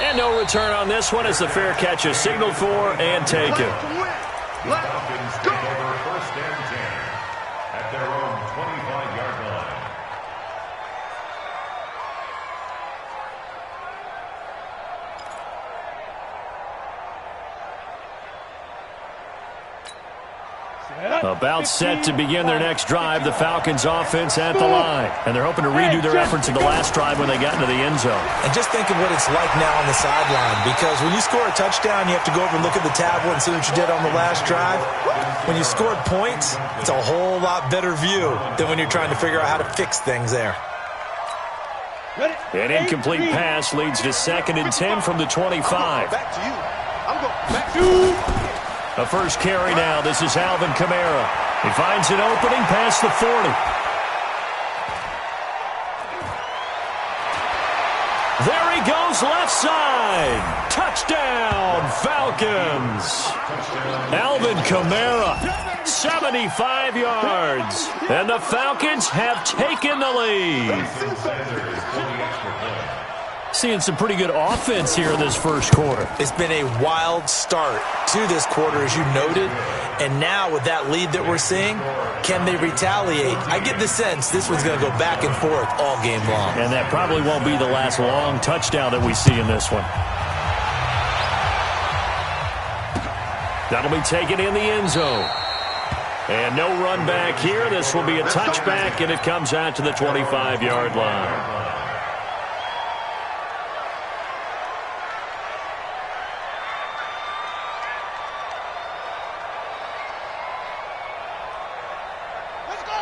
And no return on this one as the fair catch is signaled for and taken. Falcons take over first and 10 at their own 25-yard line. About set to begin their next drive, the Falcons offense at the line. And they're hoping to redo their efforts in the last drive when they got into the end zone. And just think of what it's like now on the sideline, because when you score a touchdown, you have to go over and look at the tablet and see what you did on the last drive. When you scored points, it's a whole lot better view than when you're trying to figure out how to fix things there. An incomplete pass leads to 2nd and 10 from the 25. Back to you. I'm going back to you. A first carry now. This is Alvin Kamara. He finds an opening past the 40. There he goes, left side. Touchdown, Falcons. Alvin Kamara, 75 yards. And the Falcons have taken the lead. Seeing some pretty good offense here in this first quarter. It's been a wild start to this quarter, as you noted. And now with that lead that we're seeing, can they retaliate? I get the sense this one's going to go back and forth all game long. And that probably won't be the last long touchdown that we see in this one. That'll be taken in the end zone. And no run back here. This will be a touchback, and it comes out to the 25-yard line.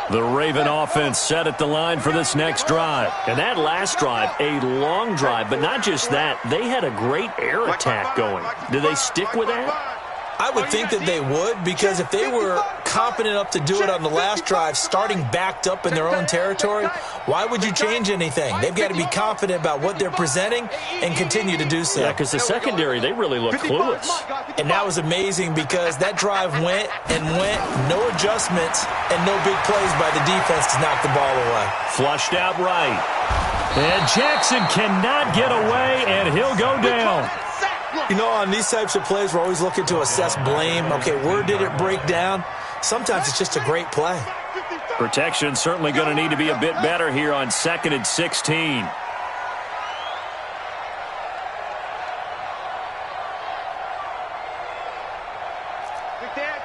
The Raven offense set at the line for this next drive. And that last drive, a long drive, but not just that. They had a great air attack going. Do they stick with that? I would think that they would, because if they were confident enough to do it on the last drive, starting backed up in their own territory, why would you change anything? They've got to be confident about what they're presenting and continue to do so. Yeah, because the secondary, they really look clueless. And that was amazing because that drive went and went, no adjustments, and no big plays by the defense to knock the ball away. Flushed out right. And Jackson cannot get away, and he'll go down. You know, on these types of plays, we're always looking to assess blame. Okay, where did it break down? Sometimes it's just a great play. Protection certainly going to need to be a bit better here on 2nd and 16.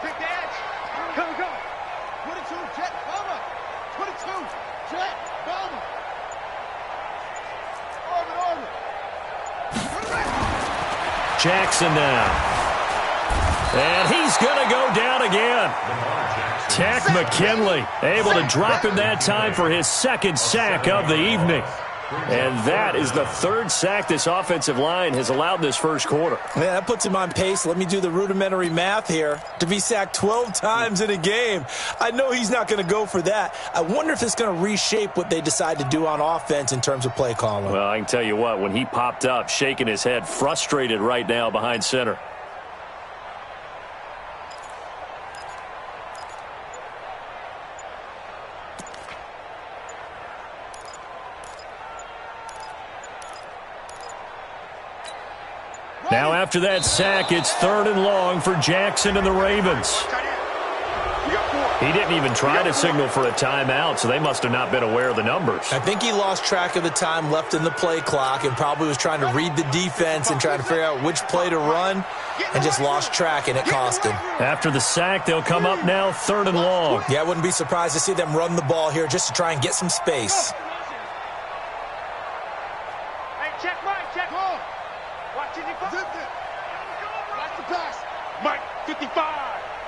Big dash. Go. 22, Jet, Bama. 22, Jet, Bama. Orbit. Jackson now. And he's going to go down again. Tack McKinley able to drop him that time for his 2nd sack of the evening. And that is the 3rd sack this offensive line has allowed this first quarter. Yeah, that puts him on pace. Let me do the rudimentary math here. To be sacked 12 times in a game, I know he's not going to go for that. I wonder if it's going to reshape what they decide to do on offense in terms of play calling. Well, I can tell you what, when he popped up, shaking his head, frustrated right now behind center. Now after that sack, it's 3rd and long for Jackson and the Ravens. He didn't even try to signal for a timeout, so they must have not been aware of the numbers. I think he lost track of the time left in the play clock and probably was trying to read the defense and trying to figure out which play to run and just lost track, and it cost him. After the sack, they'll come up now 3rd and long. Yeah, I wouldn't be surprised to see them run the ball here just to try and get some space. Hey, check Mike. Watch it. Watch the pass. Mike, 55.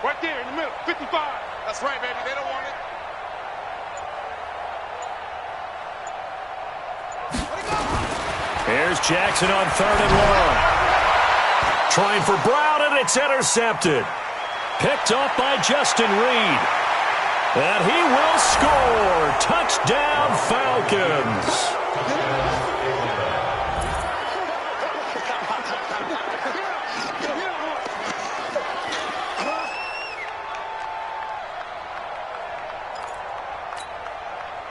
Right there in the middle. 55. That's right, baby. They don't want it. Here's Jackson on 3rd and long. Trying for Brown, and it's intercepted. Picked off by Justin Reed. And he will score. Touchdown, Falcons.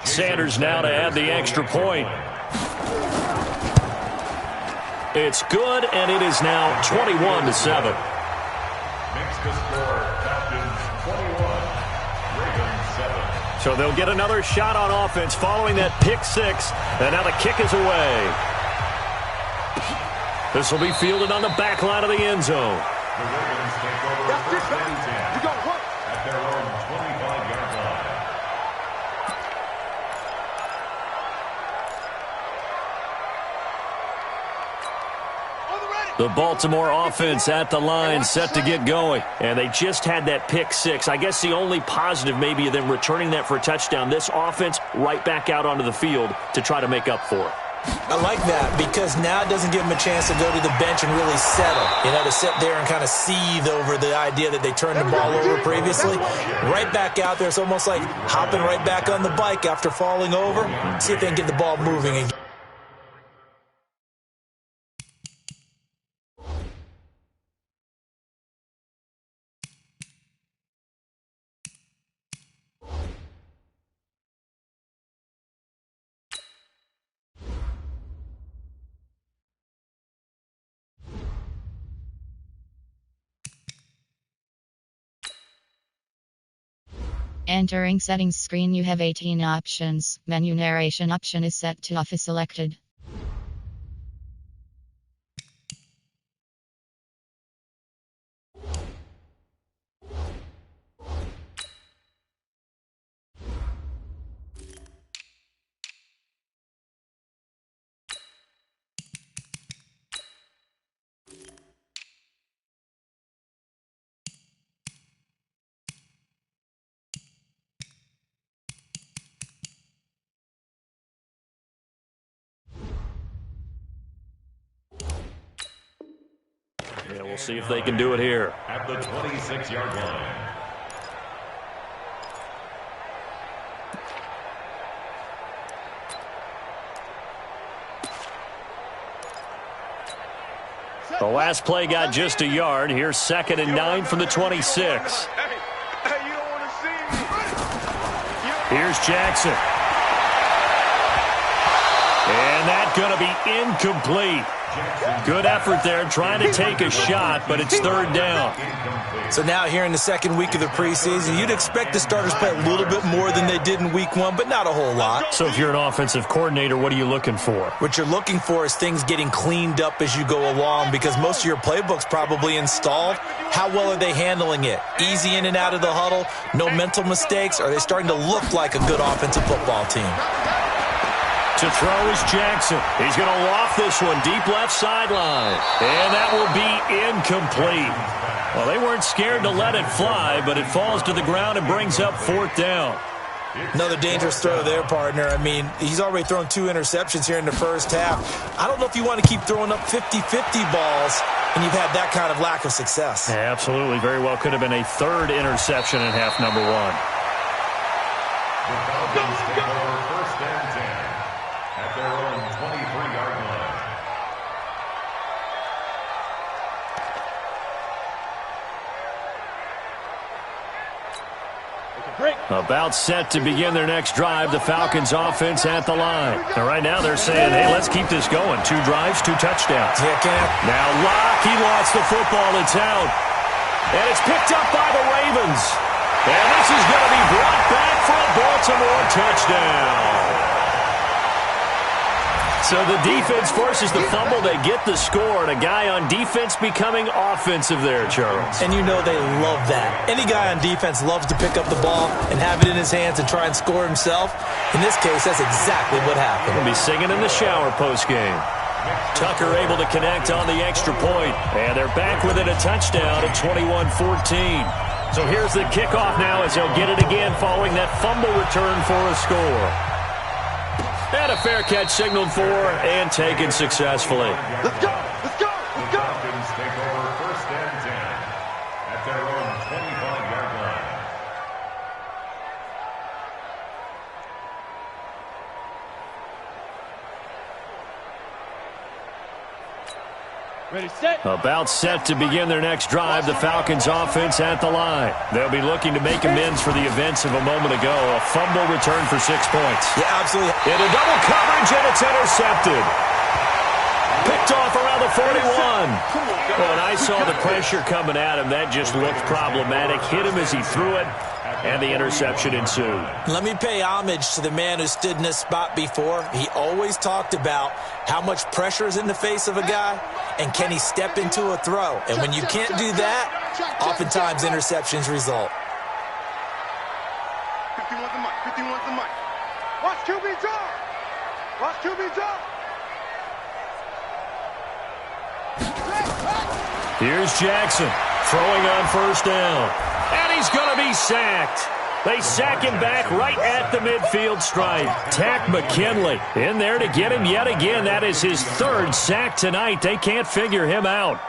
Sanders now to add the extra point. It's good, and it is now 21-7. Makes the score Falcons 21, Ravens 7. So they'll get another shot on offense following that pick six, and now the kick is away. This will be fielded on the back line of the end zone. The Ravens take over first and 10 You got work. at their own 25-yard line. The Baltimore offense at the line set to get going. And they just had that pick six. I guess the only positive maybe of them returning that for a touchdown. This offense right back out onto the field to try to make up for it. I like that because now it doesn't give them a chance to go to the bench and really settle. You know, to sit there and kind of seethe over the idea that they turned the ball over previously. Right back out there. It's almost like hopping right back on the bike after falling over. See if they can get the ball moving again. Entering settings screen, you have 18 options. Menu narration option is set to off is selected. Yeah, we'll see if they can do it here. At the 26-yard line. The last play got just a yard. Here's 2nd and 9 from the 26. Hey, you don't want to see me. Here's Jackson. And that's going to be incomplete. Good effort there, trying to take a shot, but it's 3rd down. So now here in the second week of the preseason, you'd expect the starters to play a little bit more than they did in week 1, but not a whole lot. So if you're an offensive coordinator, what are you looking for? What you're looking for is things getting cleaned up as you go along because most of your playbook's probably installed. How well are they handling it? Easy in and out of the huddle? No mental mistakes? Are they starting to look like a good offensive football team? To throw is Jackson. He's going to loft this one deep left sideline. And that will be incomplete. Well, they weren't scared to let it fly, but it falls to the ground and brings up 4th down. Another dangerous throw there, partner. I mean, he's already thrown 2 interceptions here in the first half. I don't know if you want to keep throwing up 50-50 balls and you've had that kind of lack of success. Yeah, absolutely. Very well could have been a 3rd interception in half number 1. The Falcons take over first and 10 at their own 23-yard line. About set to begin their next drive, the Falcons offense at the line. And right now they're saying, hey, let's keep this going. 2 drives, 2 touchdowns. Yeah, Cam. Now Locke, he lost the football. It's out. And it's picked up by the Ravens. And this is going to be brought back for a Baltimore touchdown. So the defense forces the fumble. They get the score, and a guy on defense becoming offensive there, Charles. And you know they love that. Any guy on defense loves to pick up the ball and have it in his hands and try and score himself. In this case, that's exactly what happened. He'll be singing in the shower postgame. Tucker able to connect on the extra point, and they're back within a touchdown at 21-14. So here's the kickoff now as they'll get it again following that fumble return for a score. And a fair catch signaled for and taken successfully. Let's go! Let's go! Let's go! The Falcons take over first and 10 at their own 25-yard line. Ready, set. About set to begin their next drive, the Falcons offense at the line. They'll be looking to make amends for the events of a moment ago. A fumble return for 6 points. Yeah, absolutely. Into double coverage, and it's intercepted. Picked off around the 41. When I saw the pressure coming at him, that just looked problematic. Hit him as he threw it, and the interception ensued. Let me pay homage to the man who stood in this spot before. He always talked about how much pressure is in the face of a guy, and can he step into a throw. And when you can't do that, oftentimes interceptions result. 51's the mic. 51's the mic. Watch QB drop. Watch QB drop. Here's Jackson throwing on first down. And he's going to be sacked. They sack him back right at the midfield stripe. Takk McKinley in there to get him yet again. That is his third sack tonight. They can't figure him out.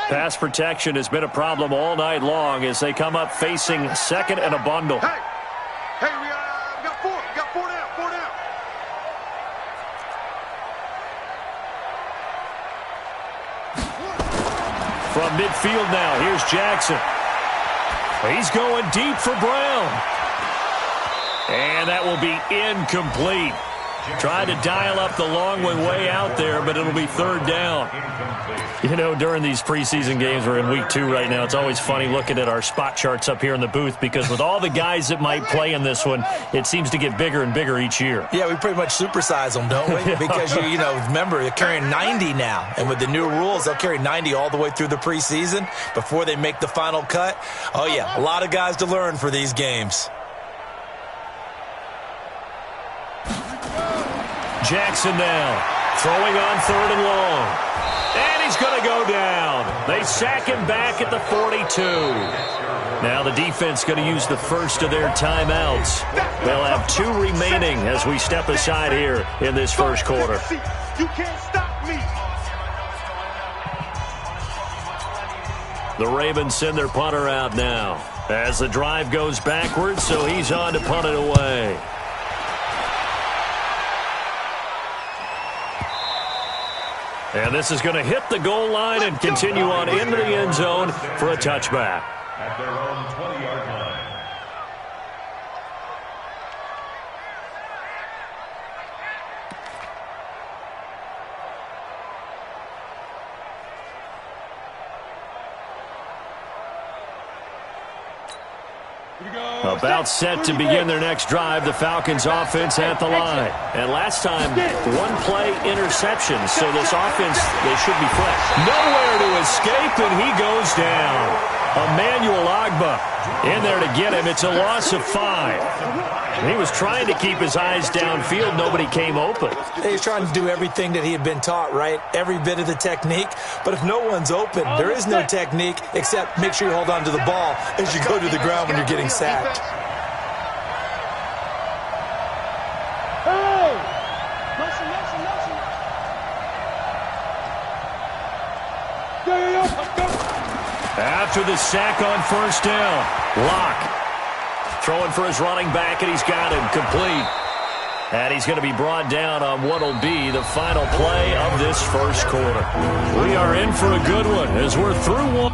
Pass protection has been a problem all night long as they come up facing second and a bundle. Hey, we got four. We got four down. Four down. From midfield now, here's Jackson. He's going deep for Brown. And that will be incomplete. Tried to dial up the long way out there, but it'll be third down. You know, during these preseason games, we're in week 2 right now, it's always funny looking at our spot charts up here in the booth because with all the guys that might play in this one, it seems to get bigger and bigger each year. Yeah, we pretty much supersize them, don't we? Because, you know, remember, they're carrying 90 now. And with the new rules, they'll carry 90 all the way through the preseason before they make the final cut. Oh, yeah, a lot of guys to learn for these games. Jackson now, throwing on third and long. And he's going to go down. They sack him back at the 42. Now the defense going to use the first of their timeouts. They'll have 2 remaining as we step aside here in this first quarter. You can't stop me. The Ravens send their punter out now as the drive goes backwards, so he's on to punt it away. And this is going to hit the goal line and continue on into the end zone for a touchback. At their own 20-yard line. About set to begin their next drive, the Falcons offense at the line. And last time, 1 play interception, so this offense, they should be fresh. Nowhere to escape, and he goes down. Emmanuel Ogbah in there to get him. It's a loss of 5. He was trying to keep his eyes downfield. Nobody came open. He's trying to do everything that he had been taught, right? Every bit of the technique. But if no one's open, there is no technique except make sure you hold on to the ball as you go to the ground when you're getting sacked. After the sack on first down, Locke throwing for his running back, and he's got him complete. And he's going to be brought down on what will be the final play of this first quarter. We are in for a good one as we're through one.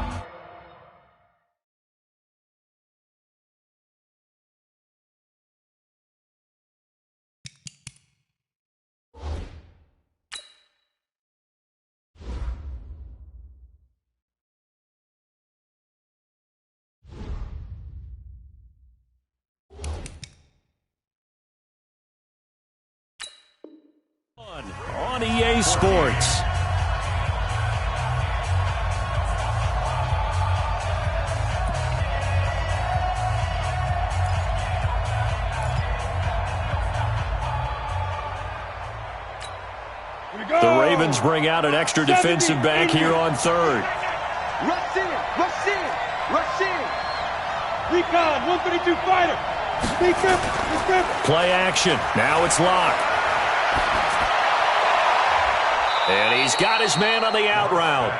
On EA Sports. The Ravens bring out an extra defensive back here on third. Rush in, rush in, rush in. Recon, 132 fighter. Be careful. Play action. Now it's Locke. And he's got his man on the out route.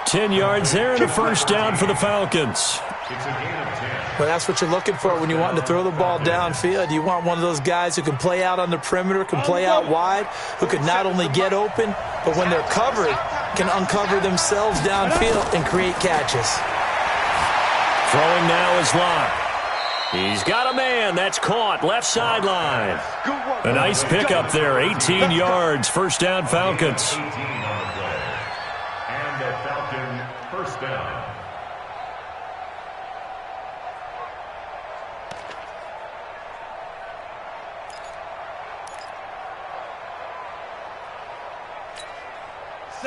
10 yards there and a first down for the Falcons. It's a gain of 10. Well, that's what you're looking for when you want to throw the ball downfield. You want one of those guys who can play out on the perimeter, can play out wide, who can not only get open, but when they're covered, can uncover themselves downfield and create catches. Throwing now is Locke. He's got a man. That's caught. Left sideline. A nice pickup there. 18 yards. First down, Falcons. 18 on the play. And a Falcon first down.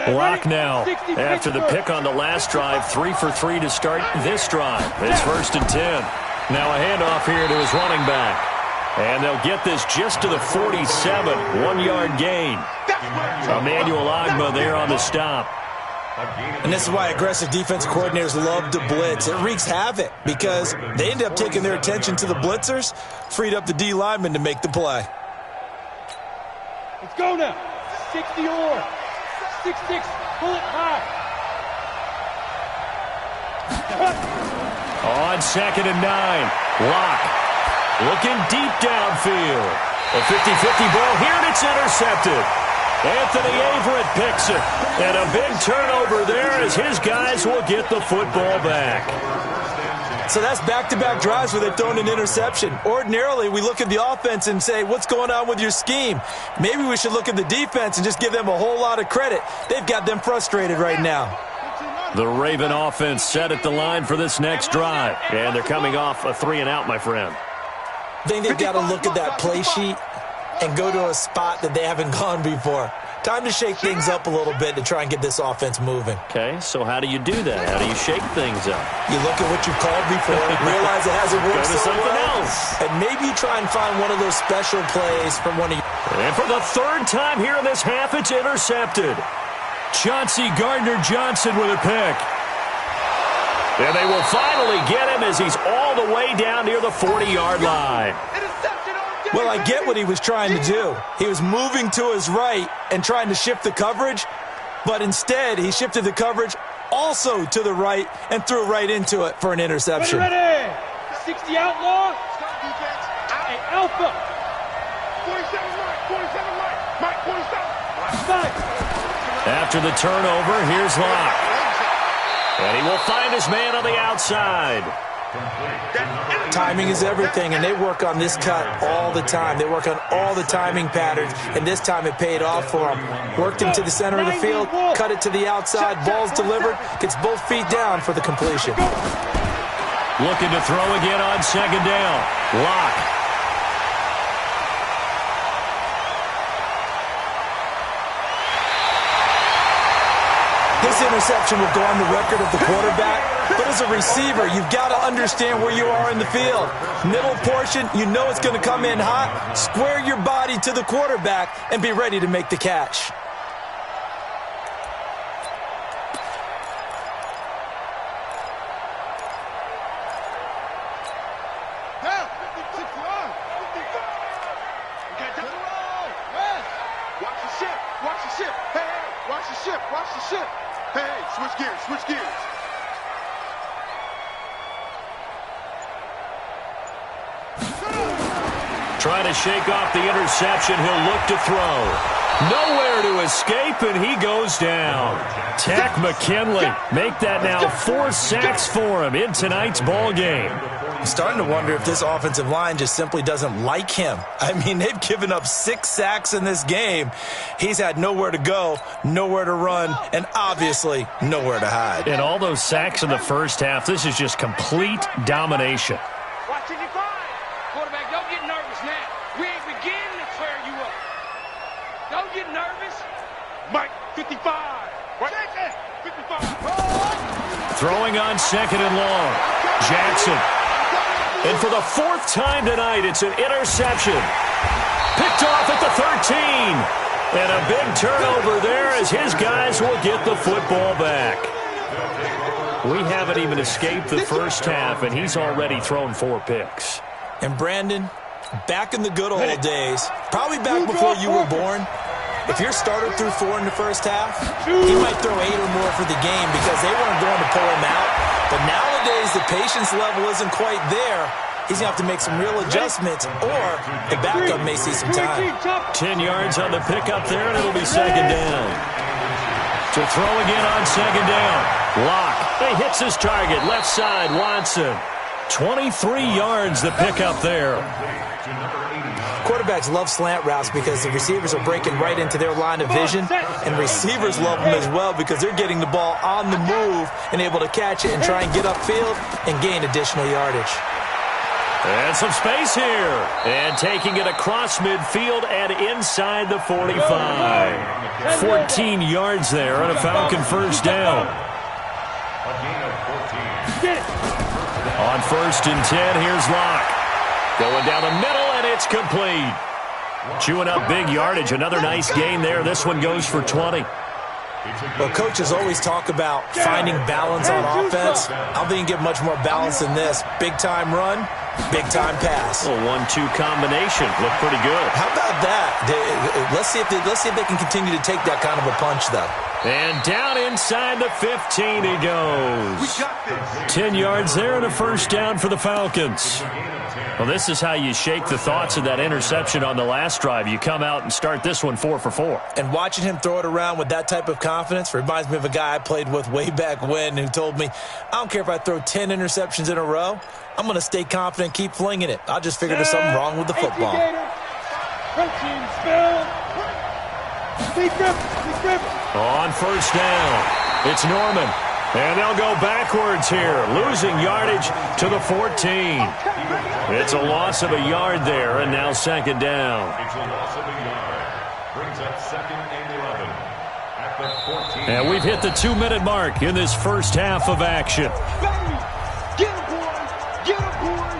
Block now. After the pick on the last drive, 3 for 3 to start this drive. It's 1st and 10. Now a handoff here to his running back. And they'll get this just to the 47. 1-yard gain. Emmanuel Ogbah there on the stop. And this is why aggressive defense coordinators love to blitz. It wreaks havoc because they end up taking their attention to the blitzers, freed up the D lineman to make the play. Let's go now. 60 or 6-6, pull it high. On 2nd and 9. Lock. Looking deep downfield. A 50-50 ball here, and it's intercepted. Anthony Averett picks it. And a big turnover there as his guys will get the football back. So that's back-to-back drives where they've thrown an interception. Ordinarily, we look at the offense and say, what's going on with your scheme? Maybe we should look at the defense and just give them a whole lot of credit. They've got them frustrated right now. The Raven offense set at the line for this next drive. And they're coming off a 3-and-out, my friend. I think they've got to look at that play sheet and go to a spot that they haven't gone before. Time to shake things up a little bit to try and get this offense moving. Okay, so how do you do that? How do you shake things up? You look at what you've called before, realize it hasn't worked Go to so something well, else. and maybe you try and find one of those special plays from one of you. And for the 3rd time here in this half, it's intercepted. Chauncey Gardner-Johnson with a pick. And they will finally get him as he's all the way down near the 40-yard line. Well, I get what he was trying to do. He was moving to his right and trying to shift the coverage, but instead he shifted the coverage also to the right and threw right into it for an interception. Ready. 60 outlaw. Hey, Alpha. 47 Mike. 47. After the turnover, here's Locke. And he will find his man on the outside. Timing is everything, and they work on this cut all the time. They work on all the timing patterns, and this time it paid off for them. Worked him to the center of the field, cut it to the outside, ball's delivered, gets both feet down for the completion. Looking to throw again on 2nd down. Locke. This interception will go on the record of the quarterback, but as a receiver, you've got to understand where you are in the field. Middle portion, you know it's going to come in hot. Square your body to the quarterback and be ready to make the catch. Switch gears. Trying to shake off the interception. He'll look to throw. Nowhere to escape, and he goes down. Takk McKinley. Make that now 4 sacks for him in tonight's ball game. I'm starting to wonder if this offensive line just simply doesn't like him. I mean, they've given up 6 sacks in this game. He's had nowhere to go, nowhere to run, and obviously nowhere to hide. And all those sacks in the first half, this is just complete domination. Watch it, define. Quarterback, don't get nervous now. We ain't beginning to clear you up. Don't get nervous. Mike, 55. What? 55. Throwing on 2nd and long. Jackson. And for the 4th time tonight, it's an interception. Picked off at the 13. And a big turnover there as his guys will get the football back. We haven't even escaped the first half, and he's already thrown 4 picks. And Brandon, back in the good old days, probably back before you were born, if your starter threw 4 in the first half, he might throw 8 or more for the game because they weren't going to pull him out. But nowadays, the patience level isn't quite there. He's going to have to make some real adjustments, or the backup may see some time. 10 yards on the pickup there, and it'll be 2nd down. To throw again on 2nd down. Locke. He hits his target. Left side, Watson. 23 yards the pickup there. Quarterbacks love slant routes because the receivers are breaking right into their line of vision, and receivers love them as well because they're getting the ball on the move and able to catch it and try and get upfield and gain additional yardage. And some space here. And taking it across midfield and inside the 45. 14 yards there on a Falcon first down. On 1st and 10, here's Locke. Going down the middle, and it's complete. Chewing up big yardage. Another nice gain there. This one goes for 20. Well, coaches always talk about finding balance on offense. I don't think you can get much more balance than this. Big-time run, big-time pass. A 1-2 combination. Looked pretty good. How about that? Let's see if they can continue to take that kind of a punch, though. And down inside the 15 he goes. 10 yards there and a first down for the Falcons. Well, this is how you shake the thoughts of that interception on the last drive. You come out and start this one 4 for 4. And watching him throw it around with that type of confidence reminds me of a guy I played with way back when who told me, I don't care if I throw 10 interceptions in a row. I'm going to stay confident and keep flinging it. I'll just figure there's something wrong with the football. On first down, it's Norman. And they'll go backwards here, losing yardage to the 14. It's a loss of a yard there, and now second down. It's a loss of a yard. Brings up 2nd and 11 at the 14. And we've hit the 2-minute mark in this first half of action. Get him, boy! Get him, boy!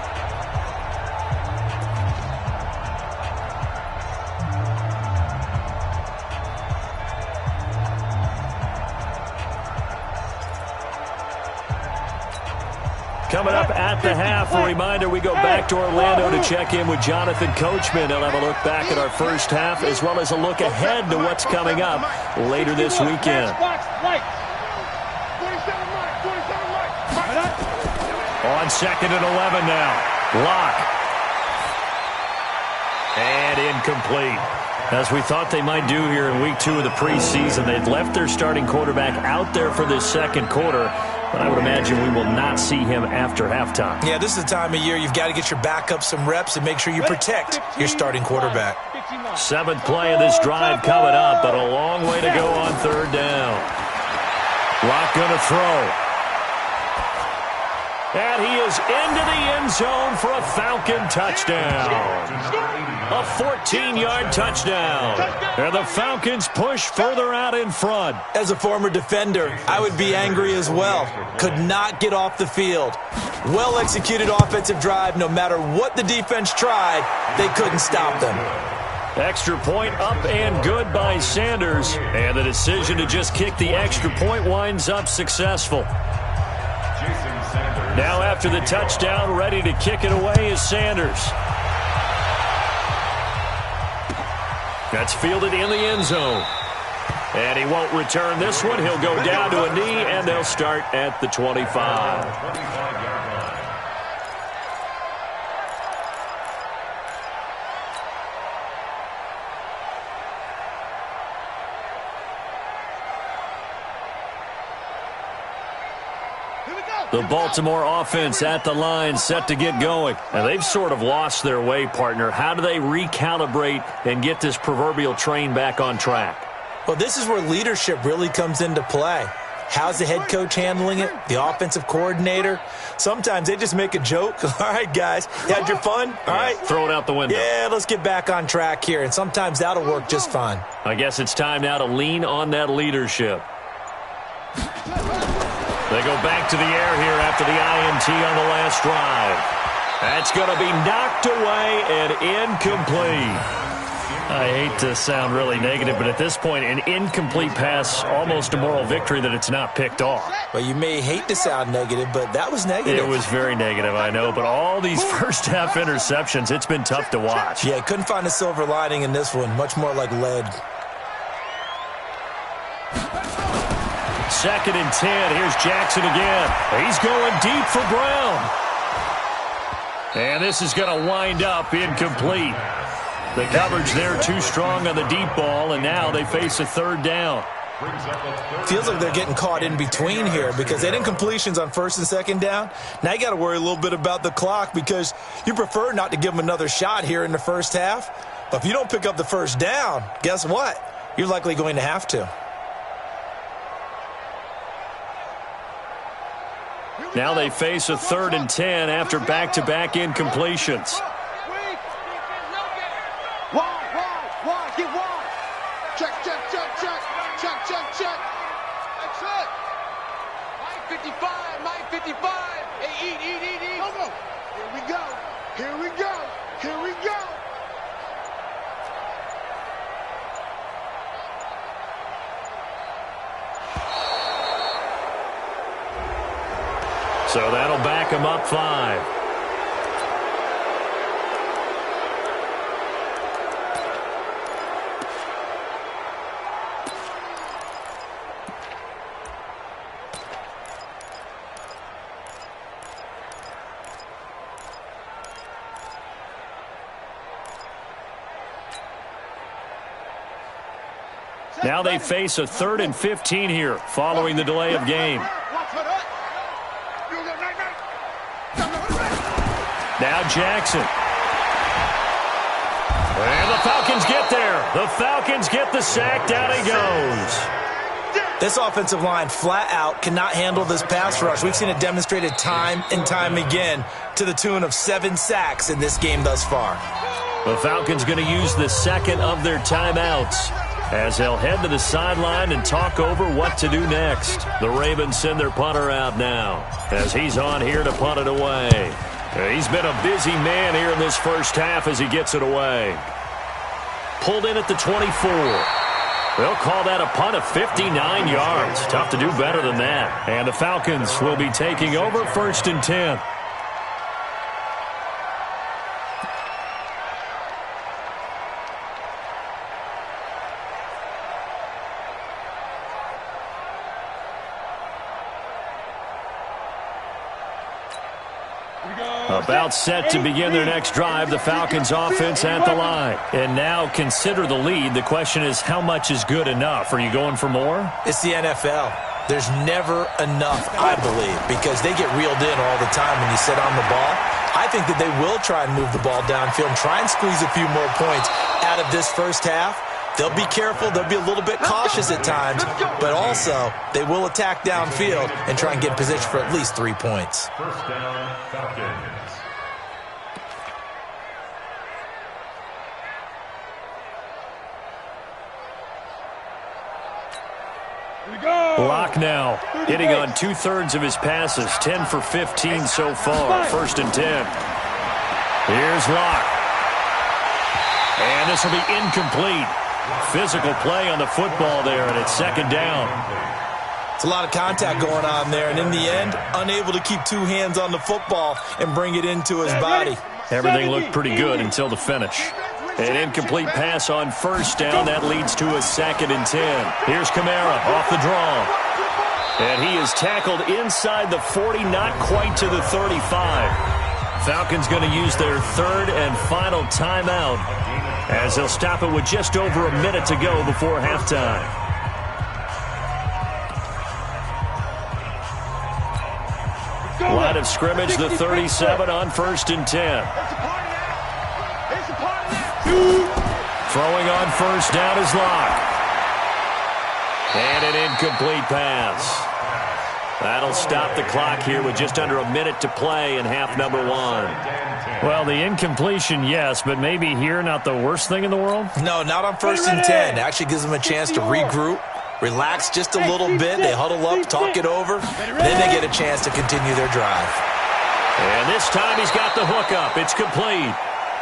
Coming up at the half, a reminder, we go back to Orlando to check in with Jonathan Coachman. He'll have a look back at our first half as well as a look ahead to what's coming up later this weekend. On 2nd and 11 now. Locke. And incomplete. As we thought they might do here in week 2 of the preseason, they'd left their starting quarterback out there for this second quarter. But I would imagine we will not see him after halftime. Yeah, this is the time of year you've got to get your backup some reps and make sure you protect your starting quarterback. 7th play of this drive coming up, but a long way to go on 3rd down. Locke going to throw. And he is into the end zone for a Falcon touchdown. A 14-yard touchdown. And the Falcons push further out in front. As a former defender, I would be angry as well. Could not get off the field. Well-executed offensive drive. No matter what the defense tried, they couldn't stop them. Extra point up and good by Sanders. And the decision to just kick the extra point winds up successful. Now after the touchdown, ready to kick it away is Sanders. That's fielded in the end zone. And he won't return this one. He'll go down to a knee, and they'll start at the 25. The Baltimore offense at the line, set to get going. And they've sort of lost their way, partner. How do they recalibrate and get this proverbial train back on track? Well, this is where leadership really comes into play. How's the head coach handling it? The offensive coordinator? Sometimes they just make a joke. All right, guys, you had your fun? All right. Throw it out the window. Yeah, let's get back on track here. And sometimes that'll work just fine. I guess it's time now to lean on that leadership. They go back to the air here after the INT on the last drive. That's going to be knocked away and incomplete. I hate to sound really negative, but at this point, an incomplete pass, almost a moral victory that it's not picked off. Well, you may hate to sound negative, but that was negative. It was very negative, I know, but all these first-half interceptions, it's been tough to watch. Yeah, couldn't find a silver lining in this one, much more like lead. 2nd and 10. Here's Jackson again. He's going deep for Brown. And this is going to wind up incomplete. The coverage there too strong on the deep ball, and now they face a 3rd down. Feels like they're getting caught in between here because they didn't completions on first and second down. Now you got to worry a little bit about the clock because you prefer not to give them another shot here in the first half. But if you don't pick up the first down, guess what? You're likely going to have to. Now they face a 3rd and 10 after back-to-back incompletions. Wide, get wide. Check. That's it. Mike 55. Hey, eat. Go. Here we go. So that'll back him up 5. Now they face a 3rd and 15 here following the delay of game. Now Jackson. And the Falcons get there. The Falcons get the sack. Down he goes. This offensive line flat out cannot handle this pass rush. We've seen it demonstrated time and time again to the tune of 7 sacks in this game thus far. The Falcons going to use the second of their timeouts as they'll head to the sideline and talk over what to do next. The Ravens send their punter out now as he's on here to punt it away. He's been a busy man here in this first half as he gets it away. Pulled in at the 24. They'll call that a punt of 59 yards. Tough to do better than that. And the Falcons will be taking over 1st and 10. About set to begin their next drive, the Falcons offense at the line. And now consider the lead. The question is, how much is good enough? Are you going for more? It's the NFL. There's never enough, I believe, because they get reeled in all the time when you sit on the ball. I think that they will try and move the ball downfield and try and squeeze a few more points out of this first half. They'll be careful. They'll be a little bit cautious at times, but also they will attack downfield and try and get in position for at least 3 points. First down, Falcons. Locke now hitting on 2/3 of his passes, 10 for 15 so far. 1st and 10. Here's Locke. And this will be incomplete. Physical play on the football there, and it's 2nd down. It's a lot of contact going on there, and in the end, unable to keep 2 hands on the football and bring it into his body. Everything looked pretty good until the finish. An incomplete pass on 1st down. That leads to a 2nd and 10. Here's Kamara off the draw. And he is tackled inside the 40, not quite to the 35. Falcons going to use their 3rd and final timeout as they'll stop it with just over a minute to go before halftime. Line of scrimmage, the 37 on 1st and 10. Throwing on 1st down is Locke. And an incomplete pass. That'll stop the clock here with just under a minute to play in half number 1. Well, the incompletion, yes, but maybe here not the worst thing in the world? No, not on 1st and 10. It actually gives them a chance to regroup, relax just a little bit. They huddle up, talk it over. Then they get a chance to continue their drive. And this time he's got the hook up. It's complete.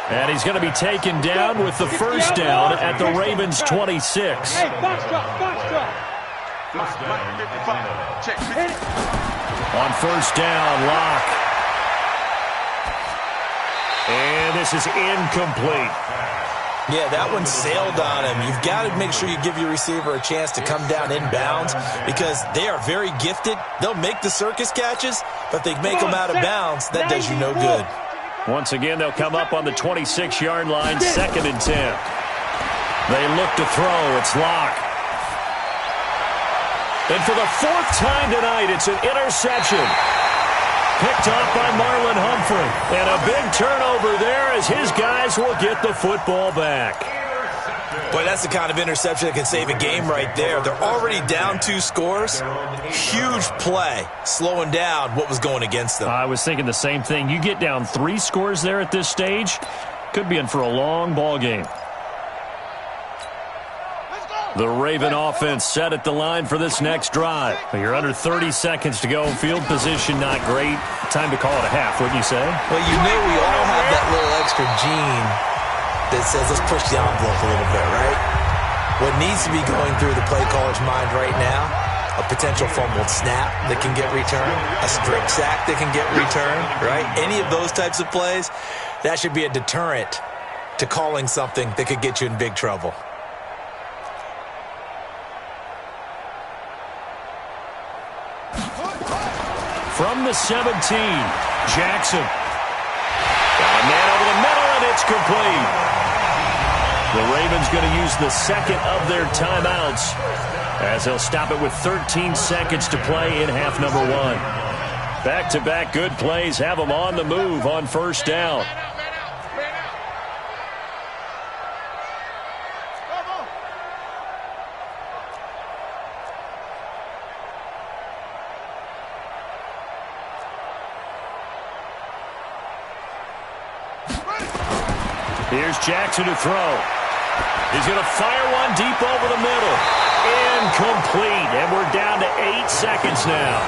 And he's going to be taken down with the 1st down at the Ravens' 26. Hey, box drop. Check. On 1st down, Locke. And this is incomplete. Yeah, that one sailed on him. You've got to make sure you give your receiver a chance to come down inbounds because they are very gifted. They'll make the circus catches, but they make them out of bounds. That does you no good. Once again, they'll come up on the 26-yard line, 2nd and 10. They look to throw. It's Locke. And for the fourth time tonight, it's an interception. Picked off by Marlon Humphrey. And a big turnover there as his guys will get the football back. Boy, that's the kind of interception that can save a game right there. They're already down 2 scores. Huge play, slowing down what was going against them. I was thinking the same thing. You get down 3 scores there at this stage, could be in for a long ball game. The Raven offense set at the line for this next drive. You're under 30 seconds to go. Field position not great. Time to call it a half, wouldn't you say? Well, you know we all have that little extra gene that says let's push the envelope a little bit, right? What needs to be going through the play caller's mind right now, a potential fumbled snap that can get returned, a strip sack that can get returned, right? Any of those types of plays, that should be a deterrent to calling something that could get you in big trouble. From the 17, Jackson. Got a man over the middle, and it's complete. The Ravens going to use the second of their timeouts as they'll stop it with 13 seconds to play in half number 1. Back-to-back good plays have them on the move on first down. Here's Jackson to throw. He's going to fire one deep over the middle. Incomplete. And we're down to 8 seconds now.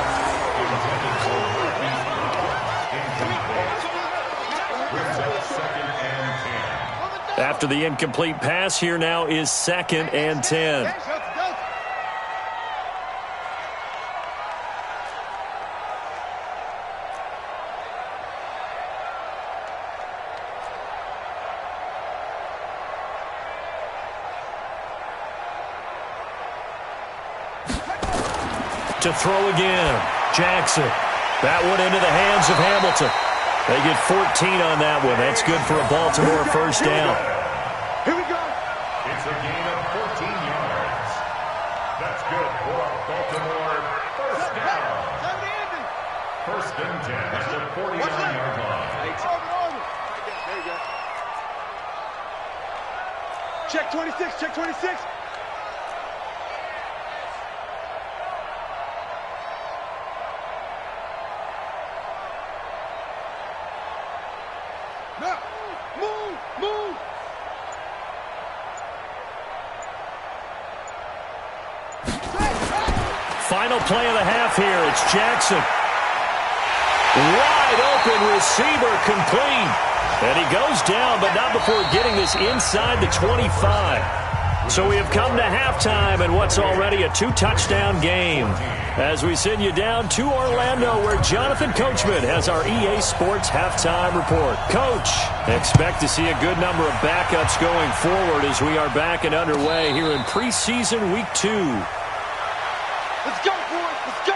After the incomplete pass, here now is 2nd and 10. To throw again. Jackson. That one into the hands of Hamilton. They get 14 on that one. That's good for a Baltimore first down. Here we go. It's a gain of 14 yards. That's good for a Baltimore first down. First and 10 at the 49-yard line. There you go. Check 26, check 26. Now, move. Final play of the half here. It's Jackson. Wide open receiver complete. And he goes down, but not before getting this inside the 25. So we have come to halftime in what's already a 2-touchdown game. As we send you down to Orlando, where Jonathan Coachman has our EA Sports halftime report. Coach, expect to see a good number of backups going forward as we are back and underway here in preseason week 2. Let's go, boys. Let's go.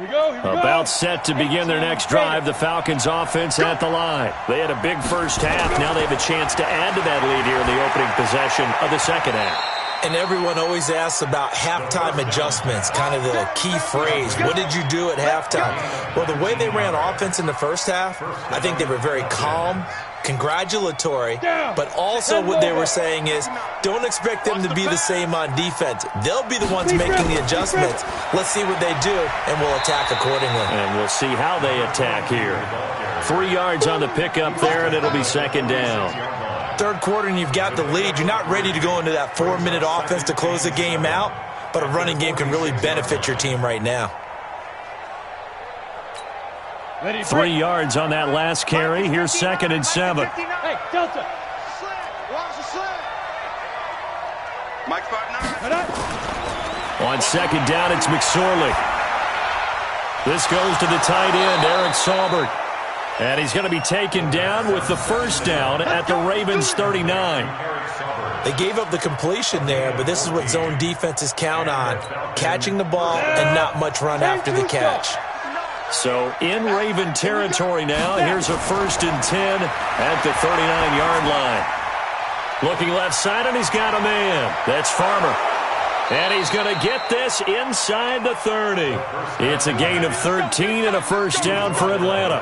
About set to begin their next drive, the Falcons offense at the line. They had a big first half. Now they have a chance to add to that lead here in the opening possession of the second half. And everyone always asks about halftime adjustments, kind of the key phrase. What did you do at halftime? Well, the way they ran offense in the first half, I think they were very calm, congratulatory, but also what they were saying is don't expect them to be the same on defense. They'll be the ones making the adjustments. Let's see what they do, and we'll attack accordingly. And we'll see how they attack here. 3 yards on the pickup there, and it'll be second down. Third quarter and you've got the lead. You're not ready to go into that 4-minute offense to close the game out, but a running game can really benefit your team right now. 3 yards on that last carry. Here's 2nd and 7. Hey, Delta. Watch the slant. Mike 5-9. On 2nd down, it's McSorley. This goes to the tight end, Eric Saubert. And he's going to be taken down with the first down at the Ravens' 39. They gave up the completion there, but this is what zone defenses count on. Catching the ball and not much run after the catch. So in Raven territory now, here's a 1st and 10 at the 39-yard line. Looking left side, and he's got a man. That's Farmer. And he's going to get this inside the 30. It's a gain of 13 and a first down for Atlanta.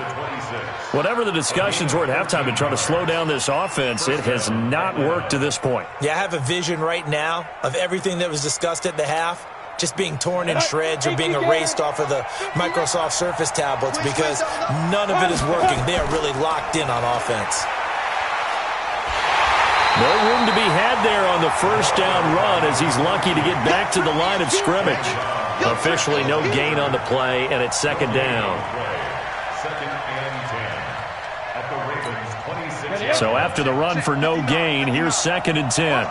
Whatever the discussions were at halftime to try to slow down this offense, it has not worked to this point. Yeah, I have a vision right now of everything that was discussed at the half just being torn in shreds or being erased off of the Microsoft Surface tablets because none of it is working. They are really locked in on offense. No room to be had there on the first down run as he's lucky to get back to the line of scrimmage. Officially no gain on the play, and it's 2nd down. So after the run for no gain, here's 2nd and 10.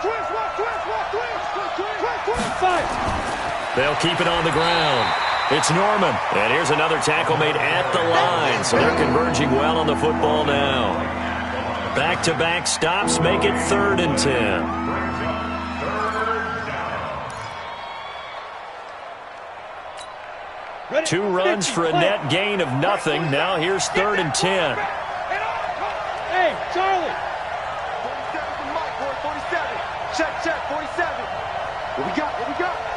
They'll keep it on the ground. It's Norman. And here's another tackle made at the line. So they're converging well on the football now. Back-to-back stops make it 3rd and 10. 2 runs for a net gain of nothing. Now here's 3rd and 10. Hey, Charlie. 47 from Mike, boy, 47. Check, 47. What we got?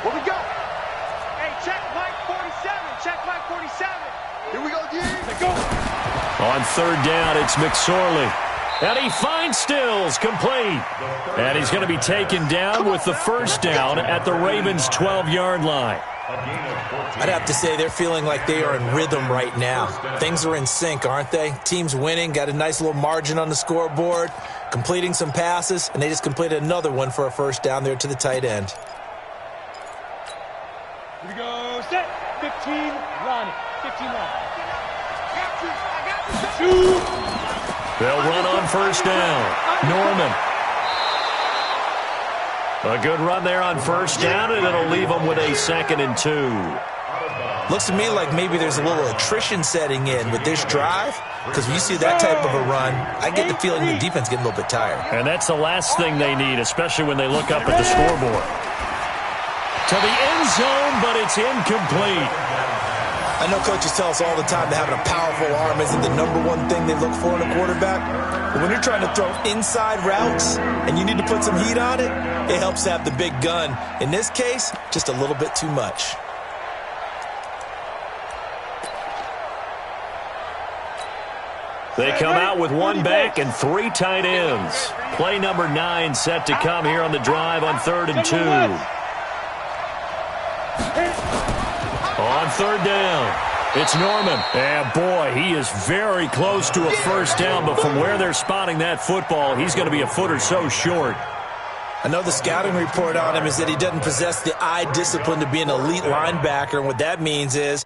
What we got? Hey, check Mike 47. Check Mike 47. Here we go, D. Let's go. On 3rd down, it's McSorley. And he finds Stills, complete. And he's going to be taken down with the first down at the Ravens' 12-yard line. I'd have to say they're feeling like they are in rhythm right now. Things are in sync, aren't they? Team's winning, got a nice little margin on the scoreboard, completing some passes, and they just completed another one for a first down there to the tight end. Here we go, set. 15, Ronnie. 15, Ronnie. I got you. 2. They'll run on first down. Norman. A good run there on first down, and it'll leave them with a 2nd and 2. Looks to me like maybe there's a little attrition setting in with this drive, because when you see that type of a run, I get the feeling the defense getting a little bit tired. And that's the last thing they need, especially when they look up at the scoreboard. To the end zone, but it's incomplete. I know coaches tell us all the time that having a powerful arm isn't the #1 thing they look for in a quarterback. But when you're trying to throw inside routes and you need to put some heat on it, it helps to have the big gun. In this case, just a little bit too much. They come out with 1 back and 3 tight ends. Play number 9 set to come here on the drive on 3rd and 2. On 3rd down, it's Norman. And boy, he is very close to a first down, but from where they're spotting that football, he's going to be a foot or so short. I know the scouting report on him is that he doesn't possess the eye discipline to be an elite linebacker, and what that means is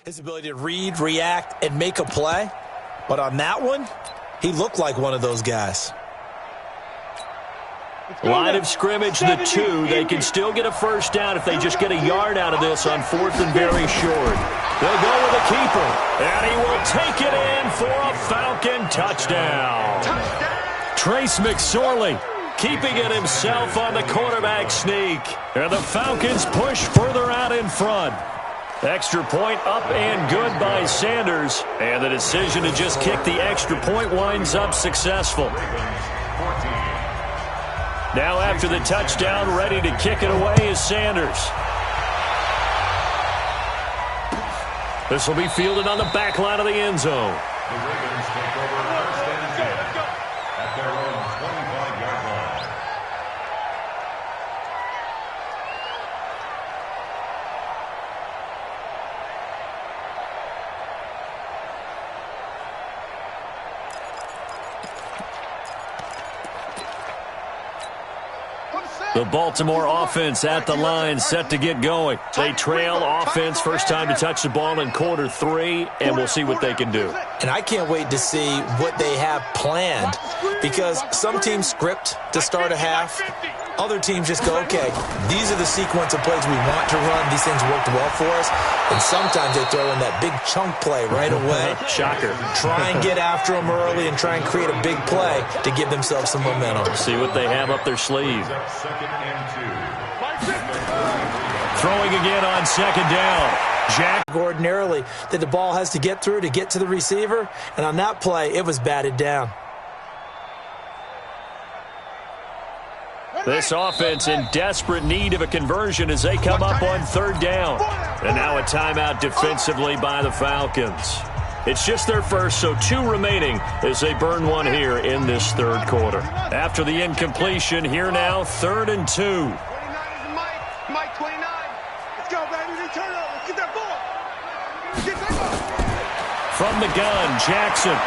His ability to read, react, and make a play. But on that one, he looked like one of those guys. Line of scrimmage, the 2. They can still get a first down if they just get a yard out of this on 4th and very short. They'll go with the keeper, and he will take it in for a Falcon touchdown. Trace McSorley keeping it himself on the quarterback sneak. And the Falcons push further out in front. Extra point up and good by Sanders. And the decision to just kick the extra point winds up successful. Now after the touchdown, ready to kick it away is Sanders. This will be fielded on the back line of the end zone. The Ravens take over first and 10 at their own 25-yard line. The Baltimore offense at the line, set to get going. They trail offense, first time to touch the ball in quarter 3, and we'll see what they can do. And I can't wait to see what they have planned, because some teams script to start a half. Other teams just go, okay, these are the sequence of plays we want to run. These things worked well for us. And sometimes they throw in that big chunk play right away. Shocker. Try and get after them early and try and create a big play to give themselves some momentum. See what they have up their sleeve. Second and 2. Throwing again on second down. Jack. Ordinarily, that the ball has to get through to get to the receiver. And on that play, it was batted down. This offense in desperate need of a conversion as they come up on third down. And now a timeout defensively by the Falcons. It's just their first, so 2 remaining as they burn one here in this third quarter. After the incompletion, here now, 3rd and 2. 29 is Mike 29. Let's go, baby. Return over. Get that ball. Get that ball. From the gun, Jackson.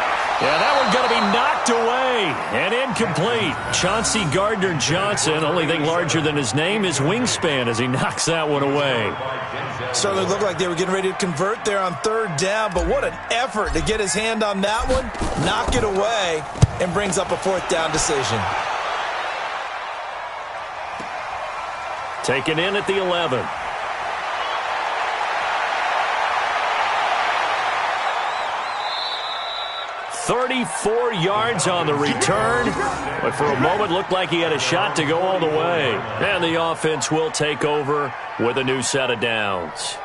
Yeah, that one going to be knocked away and incomplete. Chauncey Gardner-Johnson, only thing larger than his name is wingspan as he knocks that one away. Certainly looked like they were getting ready to convert there on third down, but what an effort to get his hand on that one, knock it away, and brings up a 4th down decision. Taken in at the 11. 34 yards on the return, but for a moment looked like he had a shot to go all the way. And the offense will take over with a new set of downs.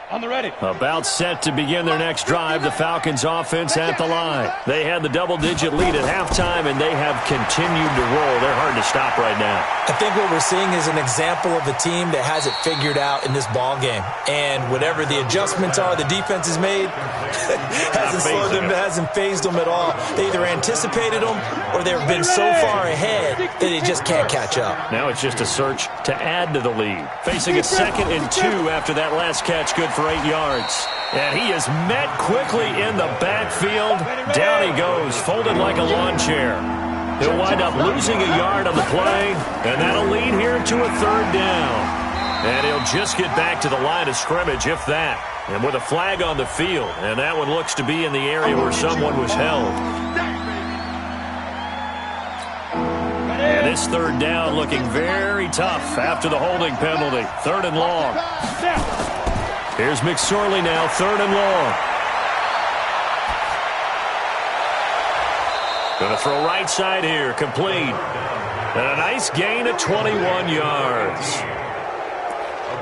On the ready. About set to begin their next drive, the Falcons offense at the line. They had the double-digit lead at halftime, and they have continued to roll. They're hard to stop right now. I think what we're seeing is an example of a team that has it figured out in this ball game. And whatever the adjustments are the defense has made, hasn't slowed them, hasn't phased them at all. They either anticipated them or they've been so far ahead that they just can't catch up. Now it's just a search to add to the lead. Facing a 2nd and 2 after that last catch, good for 8 yards. And he is met quickly in the backfield. Down he goes, folded like a lawn chair. He'll wind up losing a yard on the play, and that'll lead here to a 3rd down. And he'll just get back to the line of scrimmage, if that. And with a flag on the field, and that one looks to be in the area where someone was held. And this 3rd down looking very tough after the holding penalty. 3rd and long. Here's McSorley now, 3rd and long. Going to throw right side here, complete. And a nice gain of 21 yards.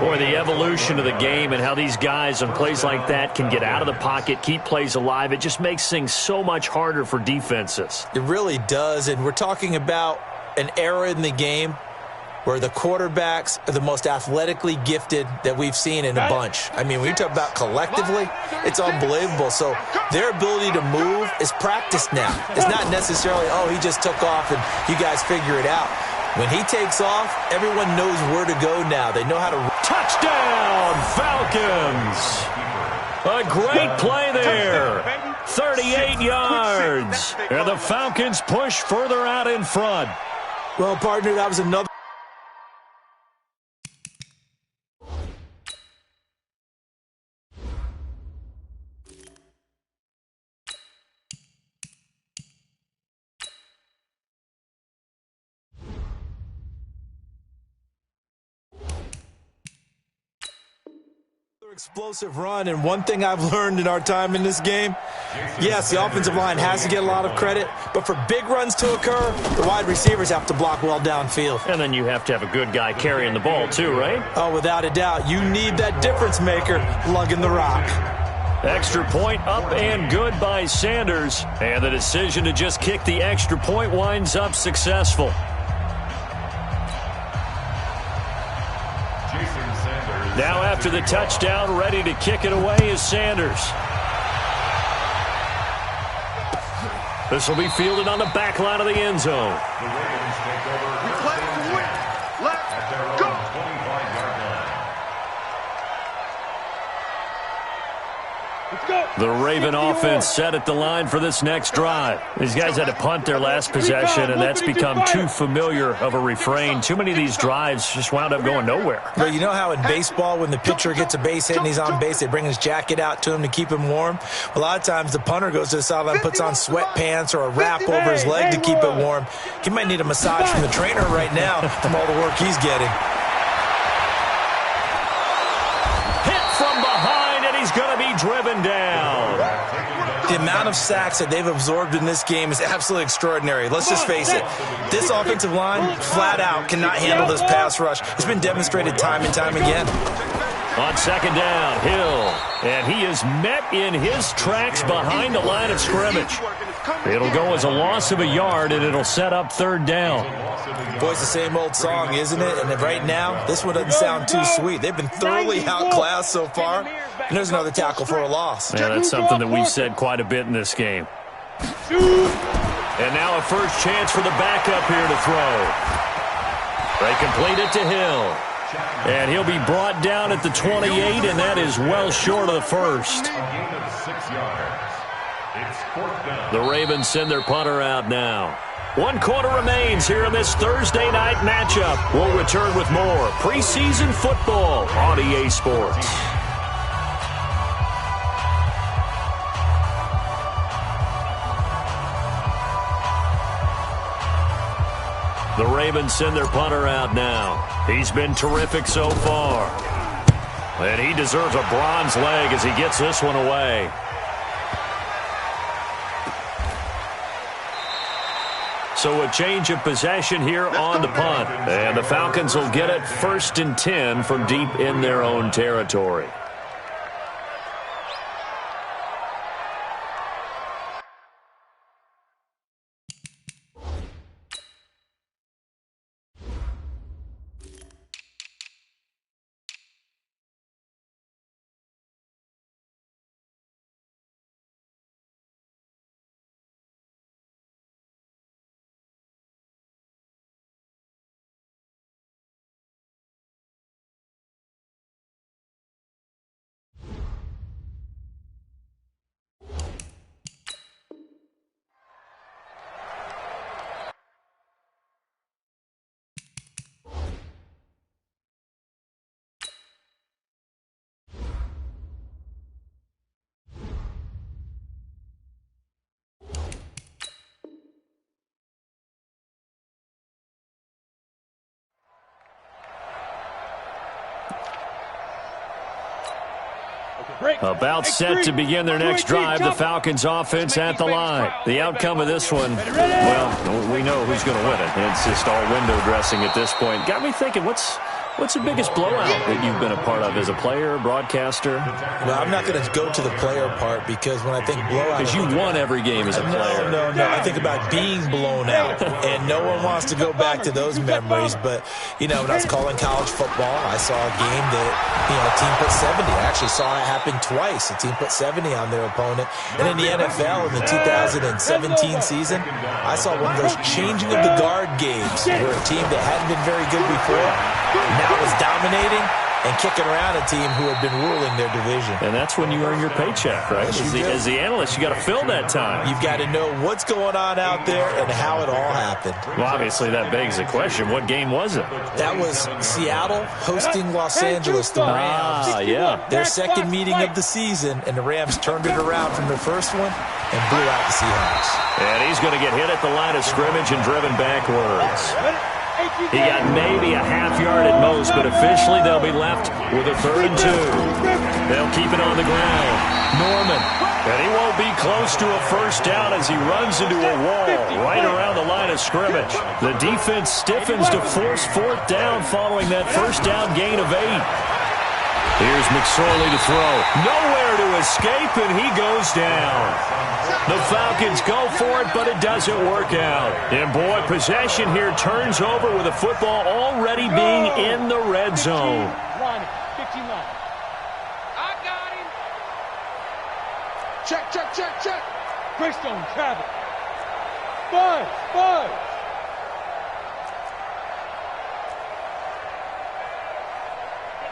Boy, the evolution of the game and how these guys on plays like that can get out of the pocket, keep plays alive, it just makes things so much harder for defenses. It really does, and we're talking about an era in the game where the quarterbacks are the most athletically gifted that we've seen in a bunch. I mean, when you talk about collectively, it's unbelievable. So their ability to move is practiced now. It's not necessarily, oh, he just took off and you guys figure it out. When he takes off, everyone knows where to go now. They know how to... Touchdown, Falcons! A great play there. 38 yards. And the Falcons push further out in front. Well, partner, that was another. Explosive run, and one thing I've learned in our time in this game, yes, the offensive line has to get a lot of credit, but for big runs to occur, the wide receivers have to block well downfield. And then you have to have a good guy carrying the ball too, right? Oh, without a doubt. You need that difference maker lugging the rock. Extra point up and good by Sanders, and the decision to just kick the extra point winds up successful. Now after the touchdown, ready to kick it away is Sanders. This will be fielded on the back line of the end zone. The Ravens take over. We play to win. Let's go. 25-yard line. Let's go. The Raven offense set at the line for this next drive. These guys had to punt their last possession, and that's become too familiar of a refrain. Too many of these drives just wound up going nowhere. But you know how in baseball, when the pitcher gets a base hit and he's on base, they bring his jacket out to him to keep him warm? A lot of times the punter goes to the sideline, puts on sweatpants or a wrap over his leg to keep it warm. He might need a massage from the trainer right now from all the work he's getting. Hit from behind, and he's going to be driven down. The amount of sacks that they've absorbed in this game is absolutely extraordinary. Let's just face it. This offensive line, flat out, cannot handle this pass rush. It's been demonstrated time and time again. On second down, Hill. And he is met in his tracks behind the line of scrimmage. It'll go as a loss of a yard, and it'll set up third down. Boy, it's the same old song, isn't it? And right now, this one doesn't sound too sweet. They've been thoroughly outclassed so far. And there's another tackle for a loss. Yeah, that's something that we've said quite a bit in this game. And now a first chance for the backup here to throw. They complete it to Hill. And he'll be brought down at the 28, and that is well short of the first. The Ravens send their punter out now. 1 quarter remains here in this Thursday night matchup. We'll return with more preseason football on EA Sports. The Ravens send their punter out now. He's been terrific so far. And he deserves a bronze leg as he gets this one away. So a change of possession here on the punt. And the Falcons will get it 1st and 10 from deep in their own territory. About set to begin their next drive, the Falcons offense at the line. The outcome of this one, well, we know who's going to win it. It's just all window dressing at this point. Got me thinking, what's the biggest blowout that you've been a part of as a player, broadcaster? Well, I'm not going to go to the player part because when I think blowout... Because you won every game as a player. No. I think about being blown out, and no one wants to go back to those memories. But, you know, when I was calling college football, I saw a game that, you know, a team put 70. I actually saw it happen twice. A team put 70 on their opponent. And in the NFL, in the 2017 season, I saw one of those changing of the guard games where a team that hadn't been very good before now was dominating, and kicking around a team who had been ruling their division. And that's when you earn your paycheck, right? As the analyst, you got to fill that time. You've got to know what's going on out there and how it all happened. Well, obviously, that begs the question, what game was it? That was Seattle hosting Los Angeles, the Rams. Yeah. Their second meeting of the season, and the Rams turned it around from their first one and blew out the Seahawks. And he's going to get hit at the line of scrimmage and driven backwards. He got maybe a half yard at most, but officially they'll be left with a 3rd and 2. They'll keep it on the ground. Norman. And he won't be close to a first down as he runs into a wall right around the line of scrimmage. The defense stiffens to force 4th down following that first down gain of 8. Here's McSorley to throw. Nowhere to escape, and he goes down. The Falcons go for it, but it doesn't work out. And, boy, possession here turns over with the football already being in the red zone. 15 line. I got him. Check, check, check, check. Greystone, travel. Five.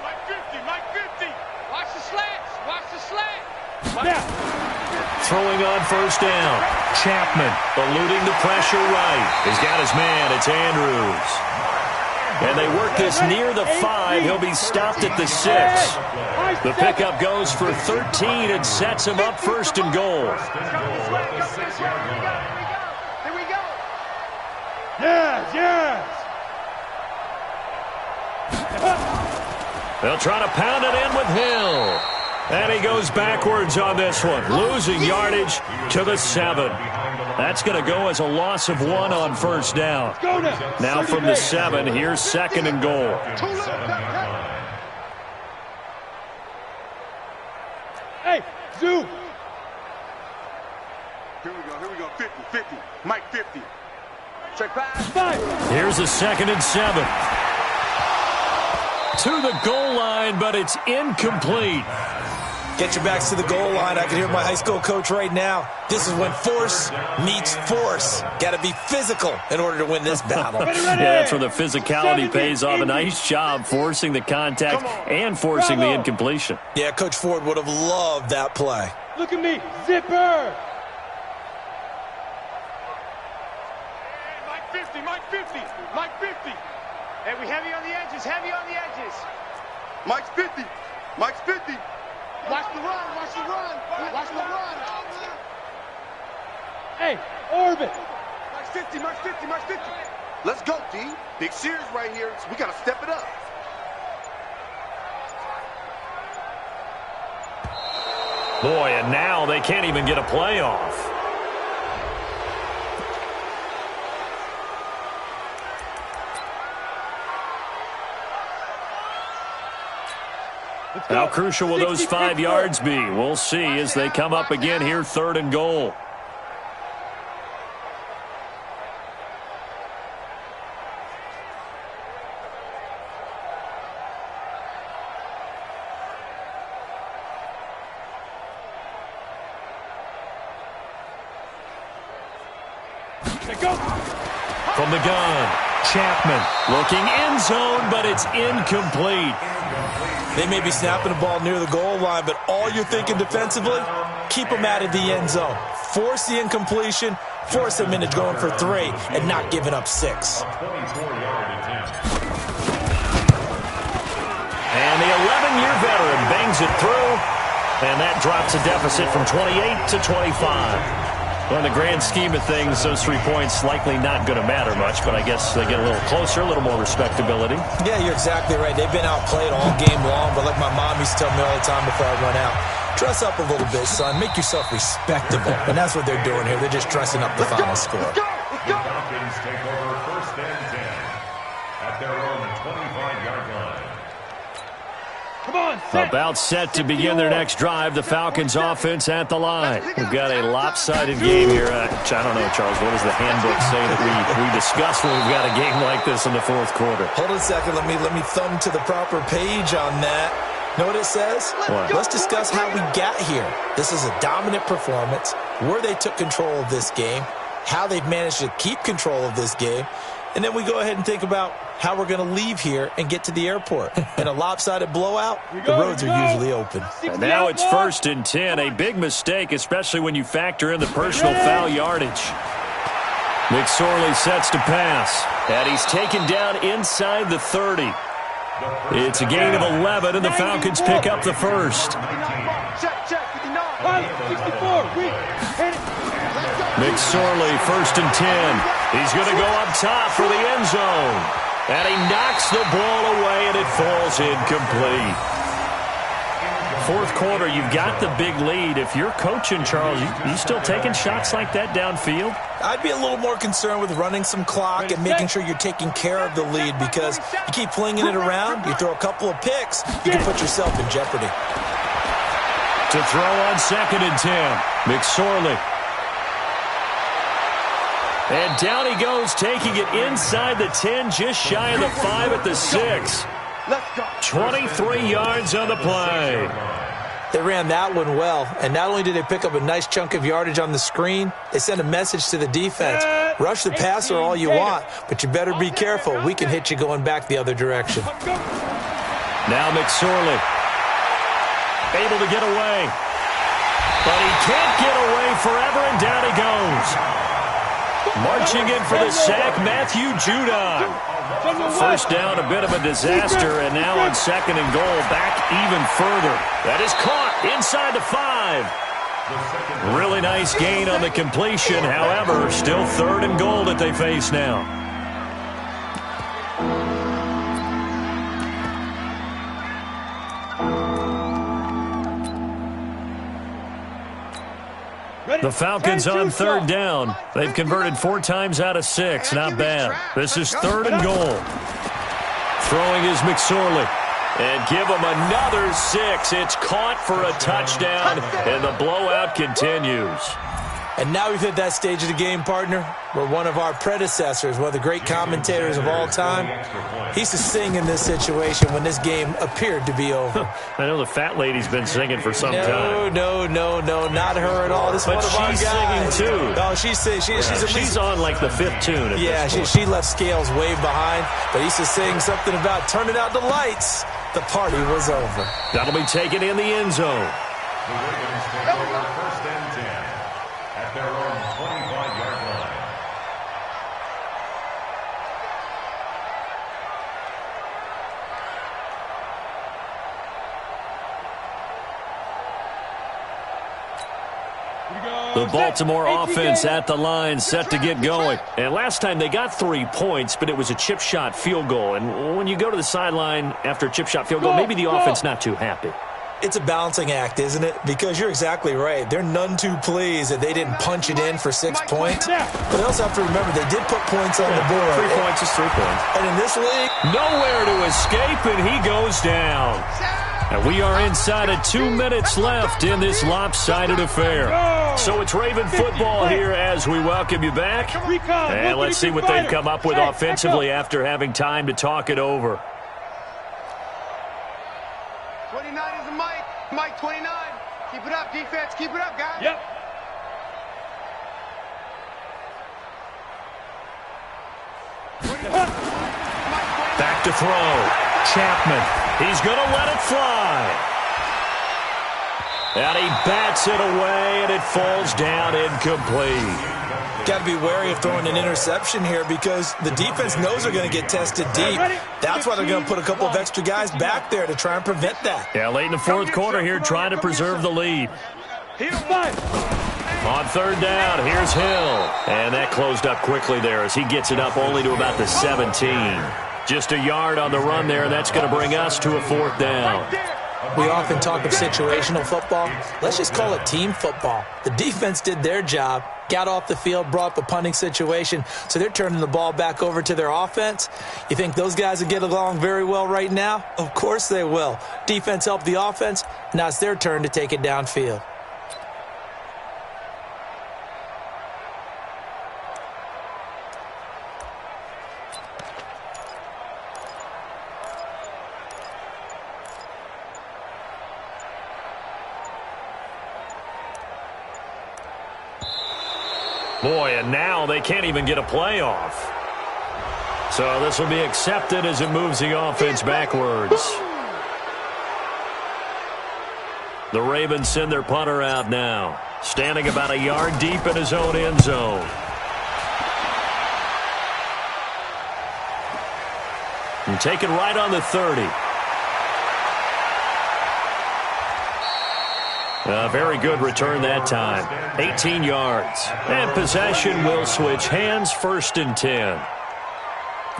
Mike 50. Watch the slant. Now. Throwing on first down. Chapman eluding the pressure right. He's got his man. It's Andrews. And they work this near the 5. He'll be stopped at the 6. The pickup goes for 13 and sets him up 1st and goal. Here we go. Yes. They'll try to pound it in with Hill. And he goes backwards on this one, losing yardage to the 7. That's going to go as a loss of 1 on first down. Now from the 7, here's 2nd and goal. Hey, Zoo. Here we go. 50. Mike 50. Check pass. 5. Here's a 2nd and 7. To the goal line, but it's incomplete. Get your backs to the goal line. I can hear my high school coach right now. This is when force meets force. Got to be physical in order to win this battle. Yeah, that's where the physicality pays off. A nice job forcing the contact and forcing the incompletion. Yeah, Coach Ford would have loved that play. Look at me. Zipper. Mike 50. Hey, we heavy on the edges. Mike's 50. Watch the run. Hey, Orbit. Mike's 50. Let's go, D. Big Sears right here. So we got to step it up. Boy, and now they can't even get a play off. How crucial will those 5 yards be? We'll see as they come up again here, 3rd and goal. From the gun, Chapman looking end zone, but it's incomplete. They may be snapping the ball near the goal line, but all you're thinking defensively, keep them out of the end zone. Force the incompletion, force them into going for 3, and not giving up 6. And the 11-year veteran bangs it through, and that drops a deficit from 28 to 25. Well, in the grand scheme of things, those 3 points likely not going to matter much, but I guess they get a little closer, a little more respectability. Yeah, you're exactly right. They've been outplayed all game long, but like my mom used to tell me all the time before I run out, dress up a little bit, son. Make yourself respectable. And that's what they're doing here. They're just dressing up the final score. The Falcons take over 1st and 10 at their own 25-yard line. About set to begin their next drive. The Falcons offense at the line. We've got a lopsided game here. I don't know, Charles. What does the handbook say that we discuss when we've got a game like this in the 4th quarter? Hold on a second. Let me thumb to the proper page on that. Know what it says? What? Let's discuss how we got here. This is a dominant performance, where they took control of this game, how they've managed to keep control of this game, And then we go ahead and think about how we're going to leave here and get to the airport. In a lopsided blowout, the roads are usually open. And now it's 1st and 10. A big mistake, especially when you factor in the personal foul yardage. McSorley sets to pass. And he's taken down inside the 30. It's a gain of 11, and the Falcons pick up the first. McSorley, 1st and 10. He's going to go up top for the end zone. And he knocks the ball away, and it falls incomplete. 4th quarter, you've got the big lead. If you're coaching, Charles, you still taking shots like that downfield? I'd be a little more concerned with running some clock and making sure you're taking care of the lead, because you keep flinging it around, you throw a couple of picks, you can put yourself in jeopardy. To throw on 2nd and 10, McSorley. And down he goes, taking it inside the 10, just shy of the 5 at the 6. 23 yards on the play. They ran that one well, and not only did they pick up a nice chunk of yardage on the screen, they sent a message to the defense. Rush the passer all you want, but you better be careful. We can hit you going back the other direction. Now McSorley able to get away. But he can't get away forever, and down he goes. Marching in for the sack, Matthew Judon. 1st down, a bit of a disaster, and now on 2nd and goal, back even further. That is caught inside the 5. Really nice gain on the completion. However, still 3rd and goal that they face now. The Falcons on 3rd down. They've converted 4 times out of 6. Not bad. This is 3rd and goal. Throwing is McSorley. And give him another 6. It's caught for a touchdown, and the blowout continues. And now we've hit that stage of the game, partner, where one of our predecessors, one of the great commentators of all time, he used to sing in this situation when this game appeared to be over. I know the fat lady's been singing for some time. No, not her at all. This is one of our guys. She's singing too. No, she's on like the 5th tune. Yeah, she left Scales way behind, but he used to sing something about turning out the lights. The party was over. That'll be taken in the end zone. The Ravens take over 1st and 10 at their own 25-yard line. The Baltimore offense at the line, set to get going. And last time they got 3 points, but it was a chip shot field goal. And when you go to the sideline after a chip shot field goal, maybe the offense not too happy. It's a balancing act, isn't it? Because you're exactly right. They're none too pleased that they didn't punch it in for 6 points. But they also have to remember they did put points on the board. 3 points is 3 points. And in this league, nowhere to escape, and he goes down. And we are inside of 2 minutes left in this lopsided affair. So it's Raven football here as we welcome you back. And let's see what they've come up with offensively after having time to talk it over. 29 is a Mike. Mike 29. Keep it up, defense. Keep it up, guys. Yep. Back to throw. Chapman. He's going to let it fly. And he bats it away, and it falls down incomplete. got to be wary of throwing an interception here because the defense knows they're going to get tested deep. That's why they're going to put a couple of extra guys back there to try and prevent that. Yeah, late in the fourth quarter here, trying to preserve the lead. On third down, here's Hill. And that closed up quickly there as he gets it up only to about the 17. Just a yard on the run there, and that's going to bring us to a fourth down. We often talk of situational football. Let's just call it team football. The defense did their job, got off the field, brought the punting situation, so they're turning the ball back over to their offense. You think those guys will get along very well right now? Of course they will. Defense helped the offense. Now it's their turn to take it downfield. Boy, and now they can't even get a play off. So this will be accepted as it moves the offense backwards. The Ravens send their punter out now, standing about a yard deep in his own end zone. And taken right on the 30. A very good return that time. 18 yards. And possession will switch hands, 1st and 10.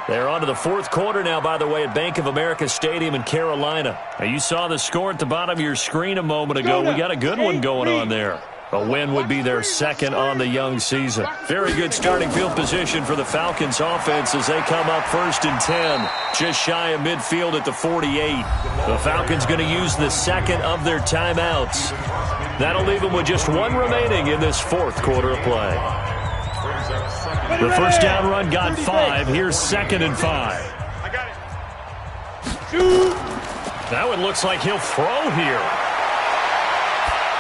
They're on to the 4th quarter now, by the way, at Bank of America Stadium in Carolina. Now, you saw the score at the bottom of your screen a moment ago. We got a good one going on there. A win would be their 2nd on the young season. Very good starting field position for the Falcons offense as they come up 1st and 10. Just shy of midfield at the 48. The Falcons going to use the 2nd of their timeouts. That'll leave them with just 1 remaining in this 4th quarter of play. The first down run got 5. Here's 2nd and 5. That one looks like he'll throw here.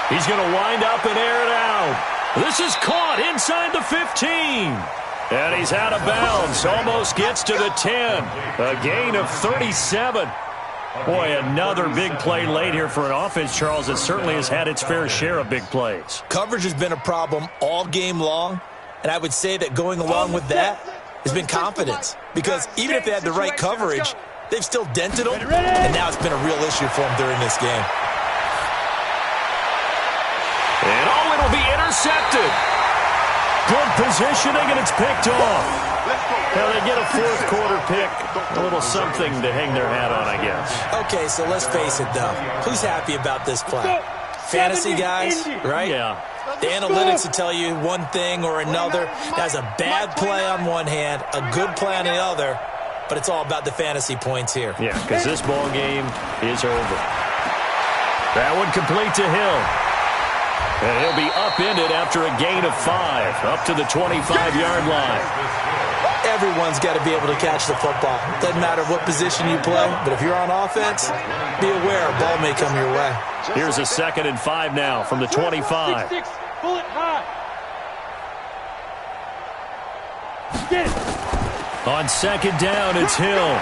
He's going to wind up and air it out. This is caught inside the 15. And he's out of bounds. Almost gets to the 10. A gain of 37. Boy, another big play late here for an offense, Charles, that certainly has had its fair share of big plays. Coverage has been a problem all game long. And I would say that going along with that has been confidence. Because even if they had the right coverage, they've still dented them. And now it's been a real issue for them during this game. And it'll be intercepted. Good positioning, and it's picked off. Now they get a 4th quarter pick. A little something to hang their hat on, I guess. Okay, so let's face it, though. Who's happy about this play? Fantasy guys, right? Yeah. The analytics will tell you one thing or another. That's a bad play on one hand, a good play on the other, but it's all about the fantasy points here. Yeah, because this ball game is over. That one complete to Hill. And he'll be upended after a gain of 5, up to the 25-yard line. Everyone's got to be able to catch the football. Doesn't matter what position you play, but if you're on offense, be aware a ball may come your way. Here's a 2nd and 5 now from the 25. Pull it high. Get it. On 2nd down, it's Hill.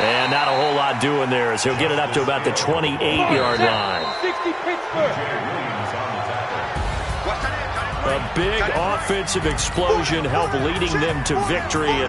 And not a whole lot doing there as he'll get it up to about the 28-yard line. 60 Pittsburgh. A big offensive explosion helped leading them to victory.